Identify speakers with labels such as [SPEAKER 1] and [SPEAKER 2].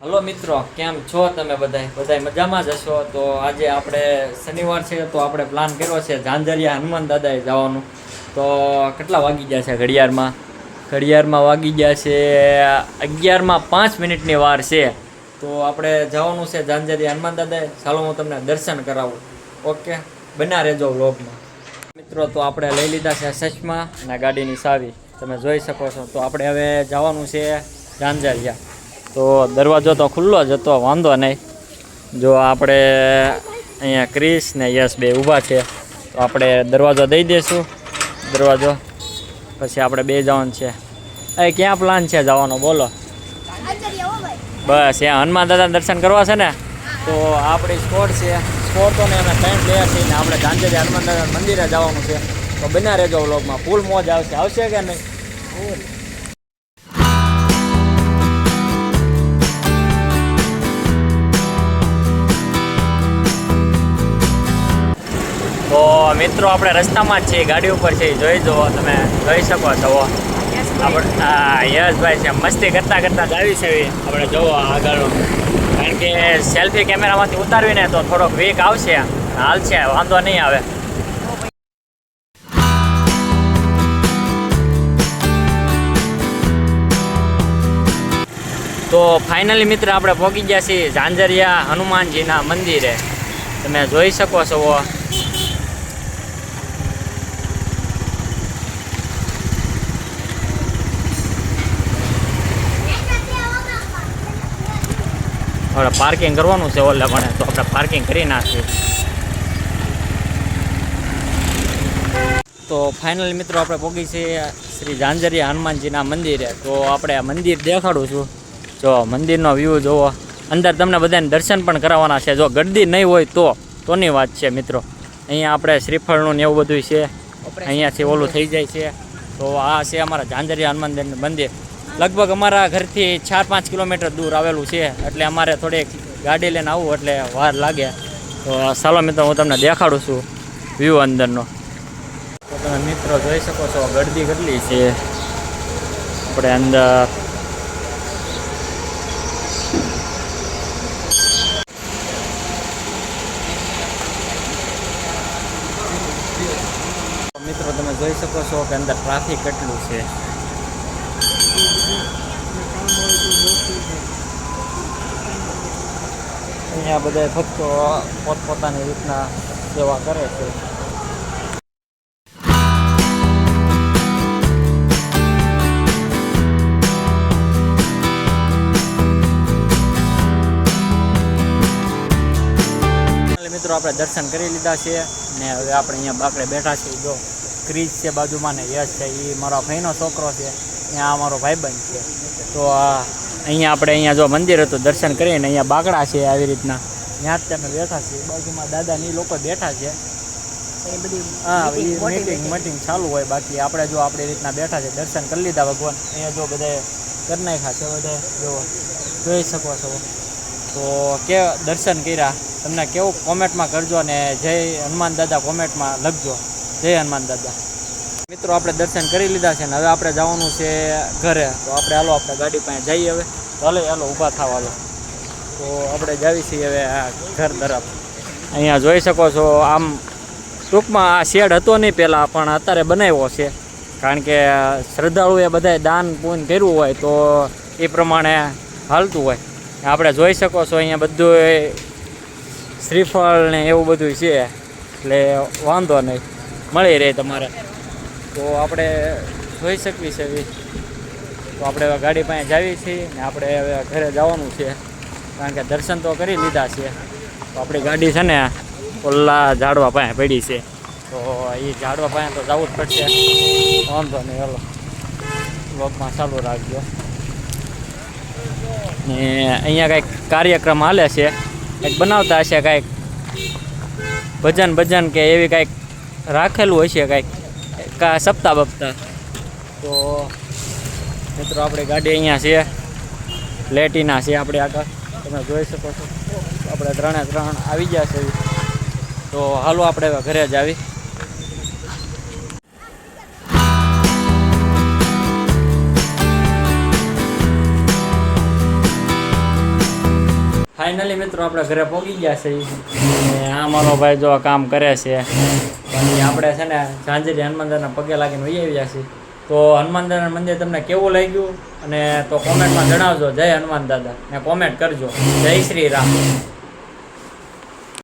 [SPEAKER 1] Hello મિત્રો, કેમ છો તમે બધાય મજામાં જ હશો? તો આજે આપણે શનિવાર છે તો આપણે પ્લાન કર્યો છે ઝાંઝરિયા હનુમાન દાદાએ જવાનું. તો કેટલા વાગી ગયા છે ઘડિયાળમાં વાગી ગયા છે 11:05 વાર છે. તો આપણે જવાનું છે ઝાંઝરિયા હનુમાન દાદાએ. ચાલો હું તમને દર્શન કરાવું. ઓકે, બના રહેજો વ્લોગમાં. મિત્રો, તો આપણે લઈ લીધા છે ચશ્મા અને ગાડીની ચાવી, તમે જોઈ શકો છો. તો આપણે હવે જવાનું છે ઝાંઝરિયા. તો દરવાજો તો ખુલ્લો જ હતો, વાંધો નહીં. જો આપણે અહીંયા ક્રિશ ને યશ બે ઊભા છે, તો આપણે દરવાજો દઈ દઈશું. દરવાજો પછી આપણે બે જવાનું છે. એ ક્યાં પ્લાન છે જવાનો બોલો? બસ ત્યાં હનુમાન દાદા દર્શન કરવા છે ને. તો આપણી સ્પોટ છે, સ્પોટોને અમે ટાઈમ લઈએ છીએ ને આપણે ઝાંઝરિયા હનુમાન દાદા મંદિરે જવાનું છે. તો બના રહેજો વ્લોગમાં, ફૂલ મોજ આવશે કે નહીં? તો મિત્રો, આપણે રસ્તામાં જ છીએ, ગાડી ઉપર છે, જોઈ જુઓ, તમે જોઈ શકો છો. આપણે યશભાઈ છે, મસ્તી કરતાં કરતાં જ આવી છે આપણે. જુઓ આગળ, કારણ કે સેલ્ફી કેમેરામાંથી ઉતારવીને તો થોડોક વીક આવશે, હાલ છે, વાંધો નહીં આવે. તો ફાઇનલી મિત્ર, આપણે પહોંચી ગયા છીએ ઝાંઝરિયા હનુમાનજીના મંદિરે. તમે જોઈ શકો છો. આપણે પાર્કિંગ કરવાનું છે ઓલે પણ, તો આપણે પાર્કિંગ કરી નાખીએ. તો ફાઇનલી મિત્રો, આપણે પહોંચી છીએ શ્રી ઝાંઝરિયા હનુમાનજીના મંદિરે. તો આપણે મંદિર દેખાડું છું. જો મંદિરનો વ્યૂ જુઓ. અંદર તમને બધાને દર્શન પણ કરાવવાના છે, જો ગર્દી નહીં હોય તોની વાત છે મિત્રો. અહીંયા આપણે શ્રીફળનું ને એવું બધું છે, અહીંયાથી ઓલું થઈ જાય છે. તો આ છે અમારા ઝાંઝરિયા હનુમાન મંદિર. લગભગ અમારા ઘરથી 4-5 કિલોમીટર દૂર આવેલું છે, એટલે અમારે થોડીક ગાડી લઈને આવવું એટલે વાર લાગે. તો ચાલો મિત્રો, હું તમને દેખાડું છું વ્યૂ અંદરનો. તો તમે મિત્રો જોઈ શકો છો ગળદી કેટલી છે આપણે અંદર. મિત્રો, તમે જોઈ શકો છો કે અંદર ટ્રાફિક કેટલું છે. અહીંયા બધા ભક્તો પોતપોતાની રીતના સેવા કરે છે. મિત્રો, આપણે દર્શન કરી લીધા છે ને હવે આપણે અહીંયા બાકડે બેઠા છીએ. જો ક્રિશ છે બાજુમાં ને યશ છે, એ મારો ભાઈનો છોકરો છે, ત્યાં અમારો ભાઈબંધ છે. તો અહીંયા જો મંદિર હતું, દર્શન કરીને અહીંયા બાકડા છે આવી રીતના, ત્યાં જ તમે બેઠા છીએ. બાજુમાં દાદાની લોકો બેઠા છે. મીટિંગ ચાલુ હોય. બાકી આપણે જો આપણી રીતના બેઠા છે, દર્શન કરી લીધા ભગવાન. અહીંયા જો બધાએ કરી નાખ્યા છે, બધા જો જોઈ શકો છો. તો કે દર્શન કર્યા તમને કેવું કોમેન્ટમાં કરજો, ને જય હનુમાન દાદા કોમેન્ટમાં લખજો, જય હનુમાન દાદા. મિત્રો, આપણે દર્શન કરી લીધા છે ને હવે આપણે જવાનું છે ઘરે. તો આપણે ગાડી પાસે જઈએ હવે. હાલો ઊભા થવા લો. તો આપણે જાવી છીએ હવે ઘર તરફ. અહીંયા જોઈ શકો છો. આમ ટૂંકમાં આ શેડ હતો નહીં પહેલાં, પણ અત્યારે બનાવ્યો છે, કારણ કે શ્રદ્ધાળુએ બધાએ દાન પૂન કર્યું હોય તો એ પ્રમાણે હાલતું હોય. આપણે જોઈ શકો છો અહીંયા બધું શ્રીફળ ને એવું બધું છે, એટલે વાંધો નહીં, મળી રહે તમારે. તો આપણે જોઈ શકીએ છીએ. તો આપણે હવે ગાડી પાસે જાવી છીએ ને આપણે હવે ઘરે જવાનું છે, કારણ કે દર્શન તો કરી લીધા છે. તો આપણી ગાડી છે ને ઓલા ઝાડવા પાસે પડી છે, તો એ ઝાડવા પાસે તો જવું જ પડશે. વાંધો નહીં, ચાલો વ્લોગમાં ચાલુ રાખજો. ને અહીંયા કંઈક કાર્યક્રમ હાલે છે, કંઈક બનાવતા હશે, કંઈક ભજન કે એવી કંઈક રાખેલું હશે, કંઈક સપ્તાહ બપ્તા. તો મિત્રો, આપણી ગાડી અહીંયા છે, પ્લેટિના છે આપણે આગળ, તમે જોઈ શકો છો. આપણે 3 આવી ગયા છે. તો હાલો આપણે ઘરે જ આવી. ફાઇનલી મિત્રો આપણે ઘરે પહોંચી ગયા છે અને આ મારો ભાઈ જો કામ કરે છે અને આપણે છે ને ઝાંઝરી હનુમાનદાના પગે લાગીને વહી આવ્યા છીએ. તો હનુમાનદાના મંદિર તમને કેવું લાગ્યું અને તો કોમેન્ટમાં જણાવજો. જય હનુમાન દાદા ને કોમેન્ટ કરજો. જય શ્રી રામ.